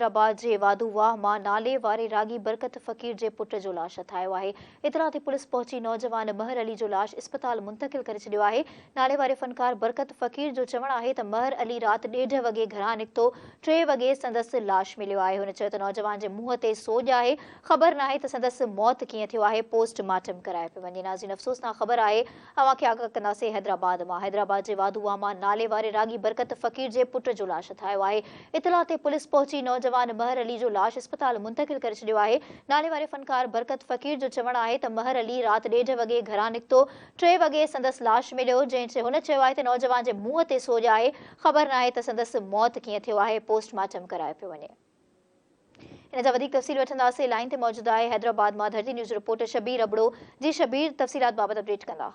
हैदराबाद जे वाधूवाह मां नाले वारे रागी बरकत फ़कीर जे पुट जो लाश हथायो आहे। इतला ते पुलिस पहुची नौजवान महर अली जो लाश अस्पताल मुंतकिल करे छडि॒यो आहे। नाले वारे फनकार बरकत फ़कीर जो चवणु आहे त महर अली रात 1:30 वॻे घरां निकितो, 3 वॻे संदसि लाश मिलियो आहे। हुन चयो त नौजवान जे मुंहं ते सोज आहे। ख़बर नाहे त संदसि मौत कीअं थियो आहे। पोस्टमार्टम कराए पियो वञे। नाज़रीन, अफ़सोसनाक ख़बर आहे। अवां खे आगाह कंदासीं हैदराबाद जे वाधूवाह मां नाले वारे रागी बरकत फ़कीर जे पुट जो लाश हथायो आहे। इतला ते पुलिस पहुची नौजवान महर अली जो लाश अस्पताल मुंतकिल करे छडि॒यो आहे। नाले वारे फनकार बरकत फ़कीर जो चवणु आहे त महर अली रात 1:30 वॻे घरां निकितो, 3 वॻे संदसि लाश मिलियो, जंहिं हुन चयो आहे त नौजवान जे मुंहं ते सोज आहे। ख़बर नाहे त संदसि मौत कीअं थियो आहे। पोस्टमार्टम कराए पियो वञे। इन जा वधीक तफ़सील वठंदासीं। लाइन ते मौजूद आहे हैदराबाद मां धरती न्यूज़ रिपोर्टर शबीर अबड़ो। जी शबीर, तफ़सीलात बाबति अपडेट कंदा।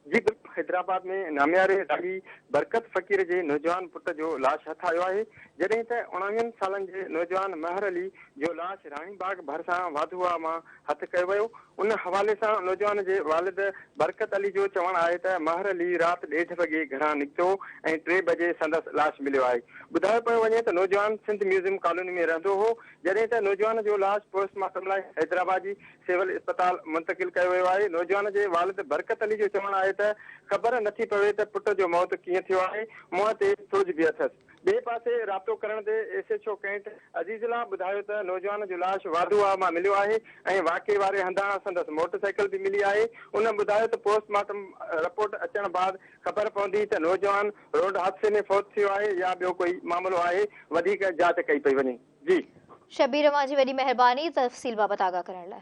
जी बिल्कुल, हैदराबाद में नामियारे रागी बरकत फ़कीर जे नौजवान पुट जो लाश हथायो आहे। जॾहिं त 19 सालनि जे नौजवान महर अली जो लाश राणीबाग भरिसां वाधूवाह मां हथ कयो वियो। उन हवाले सां नौजवान जे वालिद बरकत अली जो चवणु आहे त महर अली रात 1:30 वॻे घरां निकितो ऐं 3 बजे संदसि लाश मिलियो आहे। ॿुधायो पियो वञे त नौजवान सिंध म्यूज़ियम कॉलोनी में रहंदो हो, जॾहिं त नौजवान जो लाश पोस्टमार्टम लाइ हैदराबाद जी सिविल अस्पताल मुंतकिल कयो वियो आहे। नौजवान जे वालिद बरकत अली जो चवणु आहे त ख़बर नथी पवे त पुट जो मौत कीअं थियो आहे। मुंहं ते सोज बि अथसि। ॿिए पासे राब्तो करण ते SHO कैंट अज़ीज़ुल्ला ॿुधायो त नौजवान जो लाश वाधूवाह मां मिलियो आहे ऐं वाक़े वारे हंधां संदसि मोटरसाइकिल बि मिली आहे। उन ॿुधायो त पोस्टमार्टम रिपोर्ट अचण बाद ख़बर पवंदी त नौजवान रोड हादसे में फौत थियो आहे या ॿियो कोई मामिलो आहे। वधीक जांच कई पई वञे। जी शबीर, अवां जी वॾी महिरबानी तफ़सील बाबति आगाह करण लाइ।